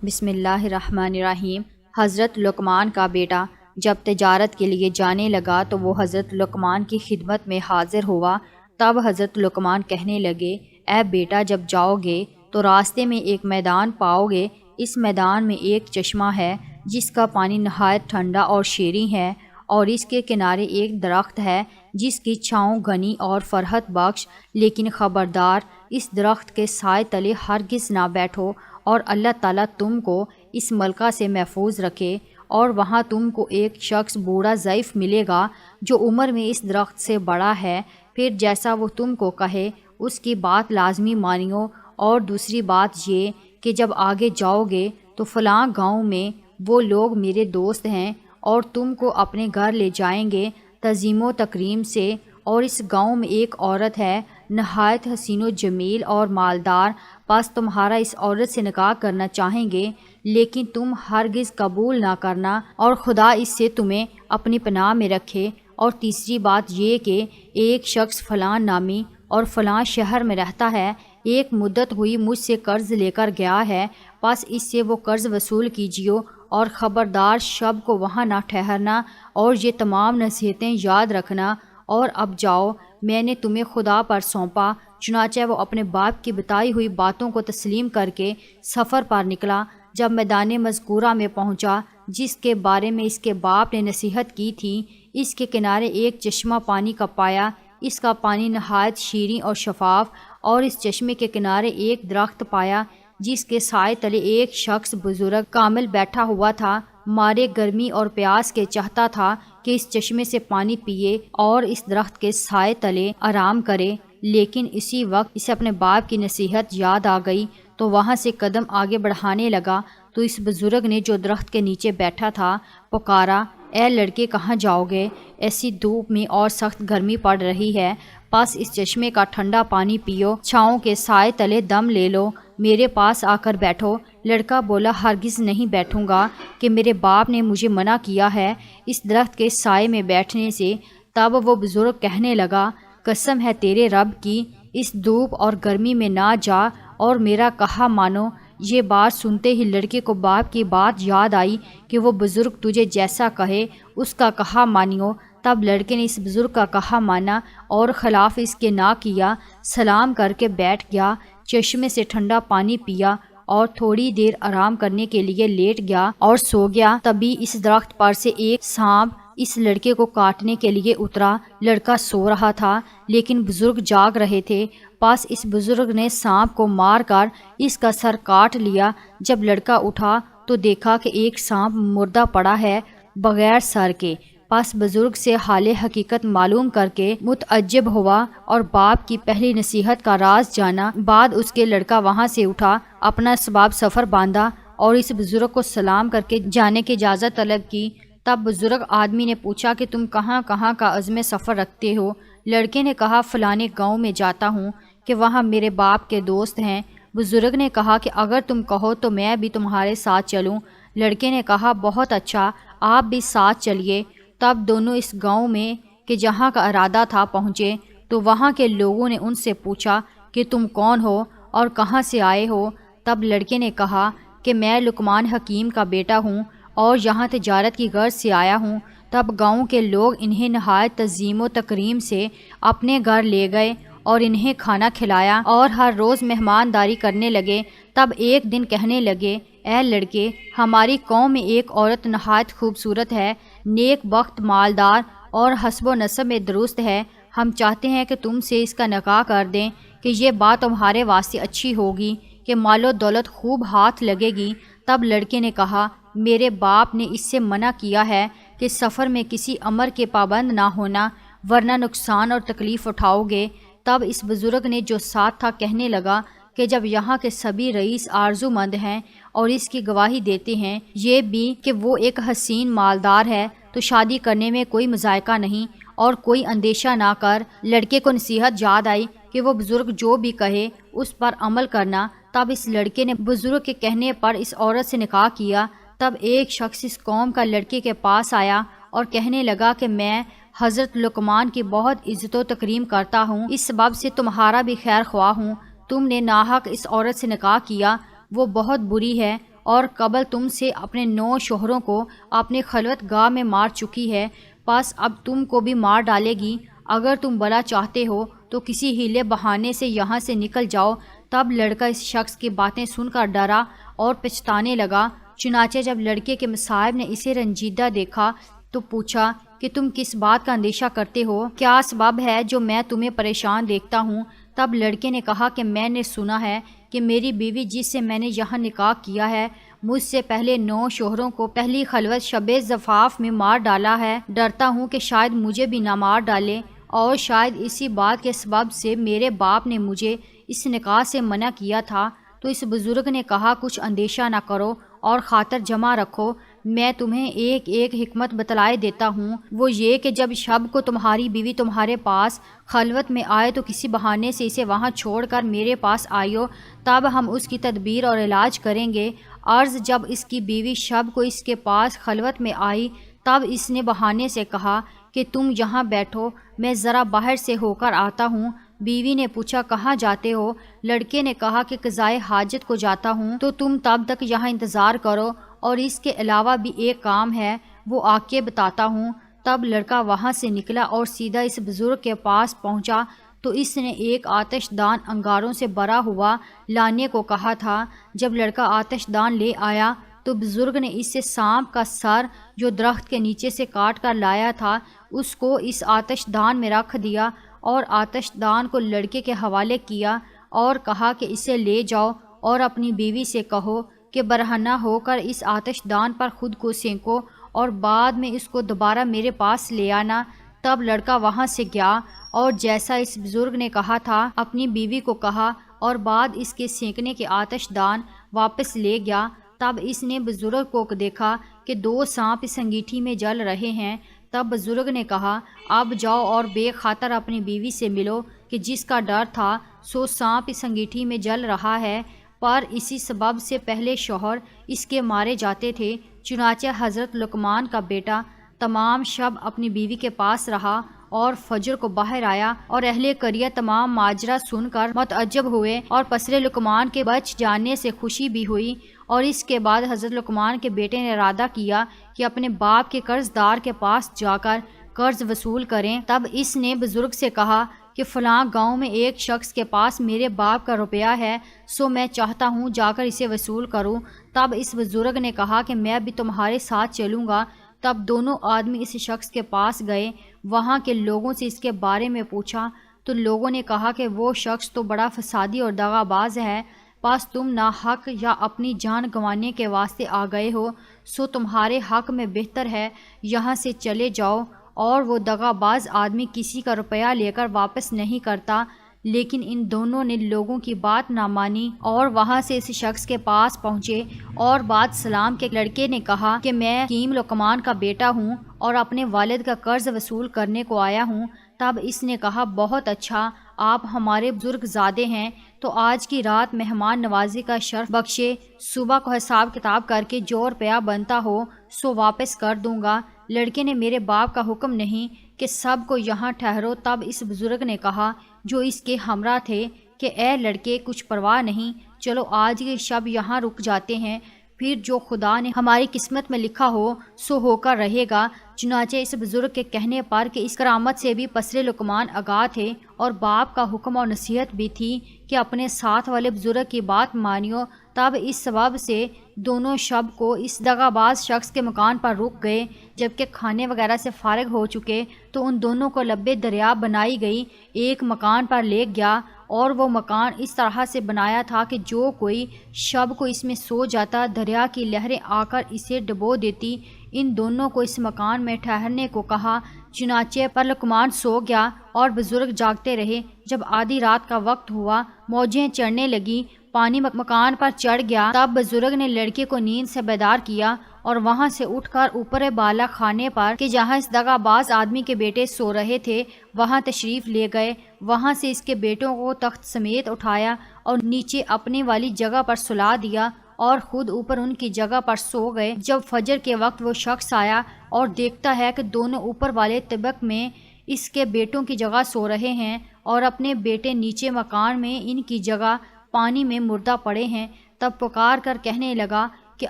بسم اللہ الرحمن الرحیم۔ حضرت لقمان کا بیٹا جب تجارت کے لیے جانے لگا تو وہ حضرت لقمان کی خدمت میں حاضر ہوا۔ تب حضرت لقمان کہنے لگے، اے بیٹا، جب جاؤ گے تو راستے میں ایک میدان پاؤ گے۔ اس میدان میں ایک چشمہ ہے جس کا پانی نہایت ٹھنڈا اور شیریں ہے، اور اس کے کنارے ایک درخت ہے جس کی چھاؤں گھنی اور فرحت بخش، لیکن خبردار، اس درخت کے سائے تلے ہرگز نہ بیٹھو، اور اللہ تعالیٰ تم کو اس ملکہ سے محفوظ رکھے۔ اور وہاں تم کو ایک شخص بوڑھا ضعیف ملے گا جو عمر میں اس درخت سے بڑا ہے، پھر جیسا وہ تم کو کہے اس کی بات لازمی مانیو۔ اور دوسری بات یہ کہ جب آگے جاؤ گے تو فلاں گاؤں میں وہ لوگ میرے دوست ہیں اور تم کو اپنے گھر لے جائیں گے تعظیم و تکریم سے، اور اس گاؤں میں ایک عورت ہے نہایت حسین و جمیل اور مالدار، پس تمہارا اس عورت سے نکاح کرنا چاہیں گے، لیکن تم ہرگز قبول نہ کرنا، اور خدا اس سے تمہیں اپنی پناہ میں رکھے۔ اور تیسری بات یہ کہ ایک شخص فلاں نامی اور فلاں شہر میں رہتا ہے، ایک مدت ہوئی مجھ سے قرض لے کر گیا ہے، پس اس سے وہ قرض وصول کیجیو، اور خبردار شب کو وہاں نہ ٹھہرنا، اور یہ تمام نصیحتیں یاد رکھنا۔ اور اب جاؤ، میں نے تمہیں خدا پر سونپا۔ چنانچہ وہ اپنے باپ کی بتائی ہوئی باتوں کو تسلیم کر کے سفر پر نکلا۔ جب میدان مذکورہ میں پہنچا جس کے بارے میں اس کے باپ نے نصیحت کی تھی، اس کے کنارے ایک چشمہ پانی کا پایا۔ اس کا پانی نہایت شیریں اور شفاف، اور اس چشمے کے کنارے ایک درخت پایا جس کے سائے تلے ایک شخص بزرگ کامل بیٹھا ہوا تھا، مارے گرمی اور پیاس کے چاہتا تھا کہ اس چشمے سے پانی پیے اور اس درخت کے سائے تلے آرام کرے، لیکن اسی وقت اسے اپنے باپ کی نصیحت یاد آ گئی تو وہاں سے قدم آگے بڑھانے لگا تو اس بزرگ نے جو درخت کے نیچے بیٹھا تھا پکارا، اے لڑکے، کہاں جاؤ گے؟ ایسی دھوپ میں اور سخت گرمی پڑ رہی ہے، پس اس چشمے کا ٹھنڈا پانی پیو، چھاؤں کے سائے تلے دم لے لو، میرے پاس آ کر بیٹھو۔ لڑکا بولا، ہرگز نہیں بیٹھوں گا، کہ میرے باپ نے مجھے منع کیا ہے اس درخت کے سائے میں بیٹھنے سے۔ تب وہ بزرگ کہنے لگا، قسم ہے تیرے رب کی، اس دھوپ اور گرمی میں نہ جا اور میرا کہا مانو۔ یہ بات سنتے ہی لڑکے کو باپ کی بات یاد آئی کہ وہ بزرگ تجھے جیسا کہے اس کا کہا مانیو۔ تب لڑکے نے اس بزرگ کا کہا مانا اور خلاف اس کے نہ کیا، سلام کر کے بیٹھ گیا، چشمے سے ٹھنڈا پانی پیا اور تھوڑی دیر آرام کرنے کے لیے لیٹ گیا اور سو گیا۔ تبھی اس درخت پر سے ایک سانپ اس لڑکے کو کاٹنے کے لیے اترا۔ لڑکا سو رہا تھا لیکن بزرگ جاگ رہے تھے، پس اس بزرگ نے سانپ کو مار کر اس کا سر کاٹ لیا۔ جب لڑکا اٹھا تو دیکھا کہ ایک سانپ مردہ پڑا ہے بغیر سر کے، پس بزرگ سے حال حقیقت معلوم کر کے متعجب ہوا اور باپ کی پہلی نصیحت کا راز جانا۔ بعد اس کے لڑکا وہاں سے اٹھا، اپنا اسباب سفر باندھا اور اس بزرگ کو سلام کر کے جانے کی اجازت طلب کی۔ تب بزرگ آدمی نے پوچھا کہ تم کہاں کہاں کا عزم سفر رکھتے ہو؟ لڑکے نے کہا، فلانے گاؤں میں جاتا ہوں کہ وہاں میرے باپ کے دوست ہیں۔ بزرگ نے کہا کہ اگر تم کہو تو میں بھی تمہارے ساتھ چلوں۔ لڑکے نے کہا، بہت اچھا، آپ بھی ساتھ چلیے۔ تب دونوں اس گاؤں میں کہ جہاں کا ارادہ تھا پہنچے تو وہاں کے لوگوں نے ان سے پوچھا کہ تم کون ہو اور کہاں سے آئے ہو؟ تب لڑکے نے کہا کہ میں لقمان حکیم کا بیٹا ہوں اور یہاں تجارت کی غرض سے آیا ہوں۔ تب گاؤں کے لوگ انہیں نہایت تعظیم و تکریم سے اپنے گھر لے گئے اور انہیں کھانا کھلایا اور ہر روز مہمانداری کرنے لگے۔ تب ایک دن کہنے لگے، اے لڑکے، ہماری قوم میں ایک عورت نہایت خوبصورت ہے، نیک بخت، مالدار اور حسب و نسب میں درست ہے، ہم چاہتے ہیں کہ تم سے اس کا نکاح کر دیں کہ یہ بات تمہارے واسطے اچھی ہوگی کہ مال و دولت خوب ہاتھ لگے گی۔ تب لڑکے نے کہا، میرے باپ نے اس سے منع کیا ہے کہ سفر میں کسی امر کے پابند نہ ہونا، ورنہ نقصان اور تکلیف اٹھاؤ گے۔ تب اس بزرگ نے جو ساتھ تھا کہنے لگا کہ جب یہاں کے سبھی رئیس آرزو مند ہیں اور اس کی گواہی دیتے ہیں یہ بھی کہ وہ ایک حسین مالدار ہے تو شادی کرنے میں کوئی مذائقہ نہیں اور کوئی اندیشہ نہ کر۔ لڑکے کو نصیحت یاد آئی کہ وہ بزرگ جو بھی کہے اس پر عمل کرنا۔ تب اس لڑکے نے بزرگ کے کہنے پر اس عورت سے نکاح کیا۔ تب ایک شخص اس قوم کا لڑکے کے پاس آیا اور کہنے لگا کہ میں حضرت لقمان کی بہت عزت و تکریم کرتا ہوں، اس سبب سے تمہارا بھی خیر خواہ ہوں۔ تم نے ناحق اس عورت سے نکاح کیا، وہ بہت بری ہے اور قبل تم سے اپنے 9 شوہروں کو اپنے خلوت گاہ میں مار چکی ہے، بس اب تم کو بھی مار ڈالے گی۔ اگر تم بلا چاہتے ہو تو کسی ہیلے بہانے سے یہاں سے نکل جاؤ۔ تب لڑکا اس شخص کی باتیں سن کر ڈرا اور پچھتانے لگا۔ چنانچہ جب لڑکے کے مصاحب نے اسے رنجیدہ دیکھا تو پوچھا کہ تم کس بات کا اندیشہ کرتے ہو؟ کیا سبب ہے جو میں تمہیں پریشان دیکھتا ہوں؟ تب لڑکے نے کہا کہ میں نے سنا ہے کہ میری بیوی جس سے میں نے یہاں نکاح کیا ہے، مجھ سے پہلے 9 شوہروں کو پہلی خلوت شب زفاف میں مار ڈالا ہے۔ ڈرتا ہوں کہ شاید مجھے بھی نہ مار ڈالے، اور شاید اسی بات کے سبب سے میرے باپ نے مجھے اس نکاح سے منع کیا تھا۔ تو اس بزرگ نے کہا کچھ اندیشہ نہ کرو اور خاطر جمع رکھو، میں تمہیں ایک ایک حکمت بتلائے دیتا ہوں۔ وہ یہ کہ جب شب کو تمہاری بیوی تمہارے پاس خلوت میں آئے تو کسی بہانے سے اسے وہاں چھوڑ کر میرے پاس آئیو، تب ہم اس کی تدبیر اور علاج کریں گے۔ عرض جب اس کی بیوی شب کو اس کے پاس خلوت میں آئی تب اس نے بہانے سے کہا کہ تم یہاں بیٹھو، میں ذرا باہر سے ہو کر آتا ہوں۔ بیوی نے پوچھا کہاں جاتے ہو؟ لڑکے نے کہا کہ قضائے حاجت کو جاتا ہوں۔ تو تم تب تک یہاں انتظار کرو، اور اس کے علاوہ بھی ایک کام ہے، وہ آ کے بتاتا ہوں۔ تب لڑکا وہاں سے نکلا اور سیدھا اس بزرگ کے پاس پہنچا تو اس نے ایک آتش دان انگاروں سے بھرا ہوا لانے کو کہا تھا۔ جب لڑکا آتش دان لے آیا تو بزرگ نے اس سے سانپ کا سر جو درخت کے نیچے سے کاٹ کر لایا تھا اس کو اس آتش دان میں رکھ دیا، اور آتش دان کو لڑکے کے حوالے کیا اور کہا کہ اسے لے جاؤ اور اپنی بیوی سے کہو کہ برہنہ ہو کر اس آتش دان پر خود کو سینکو اور بعد میں اس کو دوبارہ میرے پاس لے آنا۔ تب لڑکا وہاں سے گیا اور جیسا اس بزرگ نے کہا تھا اپنی بیوی کو کہا، اور بعد اس کے سینکنے کے آتش دان واپس لے گیا۔ تب اس نے بزرگ کو دیکھا کہ 2 سانپ اس انگیٹھی میں جل رہے ہیں۔ تب بزرگ نے کہا اب جاؤ اور بے خاطر اپنی بیوی سے ملو کہ جس کا ڈر تھا سو سانپ اس انگیٹھی میں جل رہا ہے، پر اسی سبب سے پہلے شوہر اس کے مارے جاتے تھے۔ چنانچہ حضرت لقمان کا بیٹا تمام شب اپنی بیوی کے پاس رہا اور فجر کو باہر آیا، اور اہل قریہ تمام ماجرا سن کر متعجب ہوئے اور پسر لقمان کے بچ جانے سے خوشی بھی ہوئی۔ اور اس کے بعد حضرت لقمان کے بیٹے نے ارادہ کیا کہ اپنے باپ کے قرض دار کے پاس جا کر قرض وصول کریں۔ تب اس نے بزرگ سے کہا کہ فلاں گاؤں میں ایک شخص کے پاس میرے باپ کا روپیہ ہے، سو میں چاہتا ہوں جا کر اسے وصول کروں۔ تب اس بزرگ نے کہا کہ میں بھی تمہارے ساتھ چلوں گا۔ تب دونوں آدمی اس شخص کے پاس گئے، وہاں کے لوگوں سے اس کے بارے میں پوچھا تو لوگوں نے کہا کہ وہ شخص تو بڑا فسادی اور دغا باز ہے، پس تم ناحق یا اپنی جان گنوانے کے واسطے آ گئے ہو، سو تمہارے حق میں بہتر ہے یہاں سے چلے جاؤ۔ اور وہ دغا باز آدمی کسی کا روپیہ لے کر واپس نہیں کرتا۔ لیکن ان دونوں نے لوگوں کی بات نہ مانی اور وہاں سے اس شخص کے پاس پہنچے، اور بعد سلام کے لڑکے نے کہا کہ میں حکیم لقمان کا بیٹا ہوں اور اپنے والد کا قرض وصول کرنے کو آیا ہوں۔ تب اس نے کہا بہت اچھا، آپ ہمارے بزرگ زادے ہیں، تو آج کی رات مہمان نوازی کا شرف بخشے، صبح کو حساب کتاب کر کے جو روپیہ بنتا ہو سو واپس کر دوں گا۔ لڑکے نے میرے باپ کا حکم نہیں کہ سب کو یہاں ٹھہرو۔ تب اس بزرگ نے کہا جو اس کے ہمراہ تھے کہ اے لڑکے کچھ پرواہ نہیں، چلو آج کی شب یہاں رک جاتے ہیں، پھر جو خدا نے ہماری قسمت میں لکھا ہو کر رہے گا۔ چنانچہ اس بزرگ کے کہنے پر کہ اس کرامت سے بھی پسر لقمان آگاہ تھے اور باپ کا حکم اور نصیحت بھی تھی کہ اپنے ساتھ والے بزرگ کی بات مانیو، تب اس سبب سے دونوں شب کو اس دغا باز شخص کے مکان پر رک گئے۔ جبکہ کھانے وغیرہ سے فارغ ہو چکے تو ان دونوں کو لبے دریا بنائی گئی، ایک مکان پر لے گیا، اور وہ مکان اس طرح سے بنایا تھا کہ جو کوئی شب کو اس میں سو جاتا دریا کی لہریں آ کر اسے ڈبو دیتی۔ ان دونوں کو اس مکان میں ٹھہرنے کو کہا، چنانچہ پر لقمان سو گیا اور بزرگ جاگتے رہے۔ جب آدھی رات کا وقت ہوا، موجیں چڑھنے لگیں، پانی مکان پر چڑھ گیا، تب بزرگ نے لڑکے کو نیند سے بیدار کیا اور وہاں سے اٹھ کر اوپر بالا خانے پر کہ جہاں اس دغا باز آدمی کے بیٹے سو رہے تھے وہاں تشریف لے گئے۔ وہاں سے اس کے بیٹوں کو تخت سمیت اٹھایا اور نیچے اپنے والی جگہ پر سلا دیا اور خود اوپر ان کی جگہ پر سو گئے۔ جب فجر کے وقت وہ شخص آیا اور دیکھتا ہے کہ دونوں اوپر والے طبق میں اس کے بیٹوں کی جگہ سو رہے ہیں اور اپنے بیٹے نیچے مکان میں ان کی جگہ پانی میں مردہ پڑے ہیں، تب پکار کر کہنے لگا کہ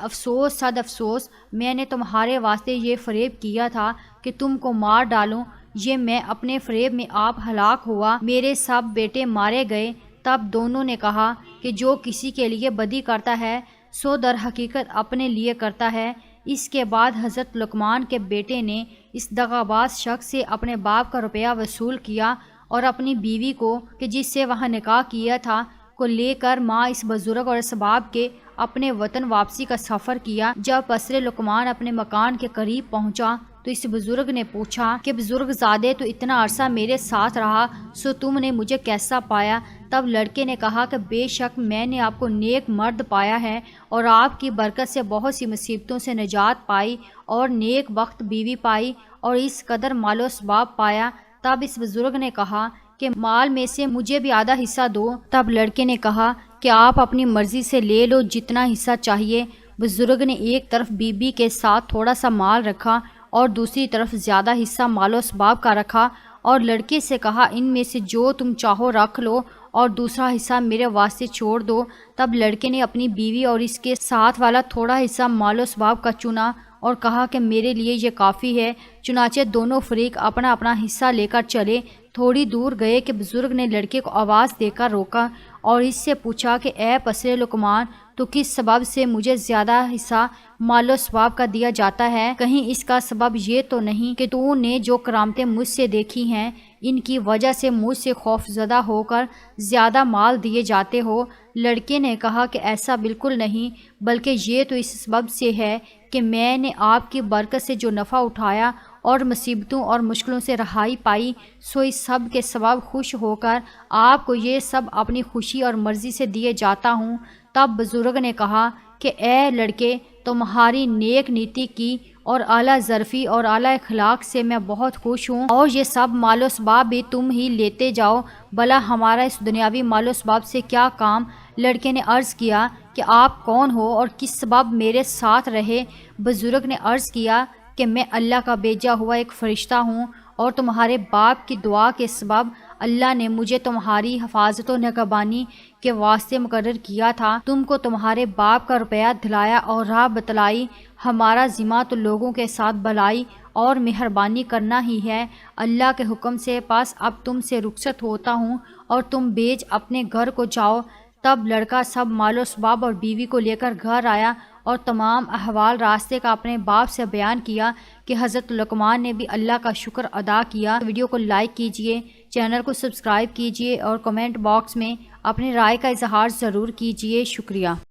افسوس صد افسوس، میں نے تمہارے واسطے یہ فریب کیا تھا کہ تم کو مار ڈالوں، یہ میں اپنے فریب میں آپ ہلاک ہوا، میرے سب بیٹے مارے گئے۔ تب دونوں نے کہا کہ جو کسی کے لیے بدی کرتا ہے سو در حقیقت اپنے لیے کرتا ہے۔ اس کے بعد حضرت لقمان کے بیٹے نے اس دغاباز شخص سے اپنے باپ کا روپیہ وصول کیا اور اپنی بیوی کو کہ جس سے وہاں نکاح کیا تھا کو لے کر ماں اس بزرگ اور اسباب کے اپنے وطن واپسی کا سفر کیا۔ جب پسر لقمان اپنے مکان کے قریب پہنچا تو اس بزرگ نے پوچھا کہ بزرگ زادے تو اتنا عرصہ میرے ساتھ رہا، سو تم نے مجھے کیسا پایا؟ تب لڑکے نے کہا کہ بے شک میں نے آپ کو نیک مرد پایا ہے اور آپ کی برکت سے بہت سی مصیبتوں سے نجات پائی اور نیک بخت بیوی پائی اور اس قدر مال و اسباب پایا۔ تب اس بزرگ نے کہا کہ مال میں سے مجھے بھی آدھا حصہ دو۔ تب لڑکے نے کہا کہ آپ اپنی مرضی سے لے لو جتنا حصہ چاہیے۔ بزرگ نے ایک طرف بیوی کے ساتھ تھوڑا سا مال رکھا اور دوسری طرف زیادہ حصہ مال و اسباب کا رکھا اور لڑکے سے کہا ان میں سے جو تم چاہو رکھ لو اور دوسرا حصہ میرے واسطے چھوڑ دو۔ تب لڑکے نے اپنی بیوی اور اس کے ساتھ والا تھوڑا حصہ مال و اسباب کا چنا اور کہا کہ میرے لیے یہ کافی ہے۔ چنانچہ دونوں فریق اپنا اپنا حصہ لے کر چلے۔ تھوڑی دور گئے کہ بزرگ نے لڑکے کو آواز دے کر روکا اور اس سے پوچھا کہ اے پسر لقمان، تو کس سبب سے مجھے زیادہ حصہ مال و اسباب کا دیا جاتا ہے؟ کہیں اس کا سبب یہ تو نہیں کہ تو نے جو کرامتیں مجھ سے دیکھی ہیں ان کی وجہ سے مجھ سے خوف زدہ ہو کر زیادہ مال دیے جاتے ہو؟ لڑکے نے کہا کہ ایسا بالکل نہیں، بلکہ یہ تو اس سبب سے ہے کہ میں نے آپ کی برکت سے جو نفع اٹھایا اور مصیبتوں اور مشکلوں سے رہائی پائی، سو اس سب کے سبب خوش ہو کر آپ کو یہ سب اپنی خوشی اور مرضی سے دیے جاتا ہوں۔ تب بزرگ نے کہا کہ اے لڑکے، تمہاری نیک نیتی کی اور اعلیٰ ظرفی اور اعلیٰ اخلاق سے میں بہت خوش ہوں، اور یہ سب مال و اسباب بھی تم ہی لیتے جاؤ، بھلا ہمارا اس دنیاوی مال و اسباب سے کیا کام؟ لڑکے نے عرض کیا کہ آپ کون ہو اور کس سبب میرے ساتھ رہے؟ بزرگ نے عرض کیا کہ میں اللہ کا بھیجا ہوا ایک فرشتہ ہوں اور تمہارے باپ کی دعا کے سبب اللہ نے مجھے تمہاری حفاظت و نگہبانی کے واسطے مقرر کیا تھا۔ تم کو تمہارے باپ کا روپیہ دلایا اور راہ بتلائی۔ ہمارا ذمہ تو لوگوں کے ساتھ بھلائی اور مہربانی کرنا ہی ہے۔ اللہ کے حکم سے پس اب تم سے رخصت ہوتا ہوں اور تم بیچ اپنے گھر کو جاؤ۔ تب لڑکا سب مال و اسباب اور بیوی کو لے کر گھر آیا اور تمام احوال راستے کا اپنے باپ سے بیان کیا کہ حضرت لقمان نے بھی اللہ کا شکر ادا کیا۔ ویڈیو کو لائک کیجئے، چینل کو سبسکرائب کیجئے اور کمنٹ باکس میں اپنی رائے کا اظہار ضرور کیجئے۔ شکریہ۔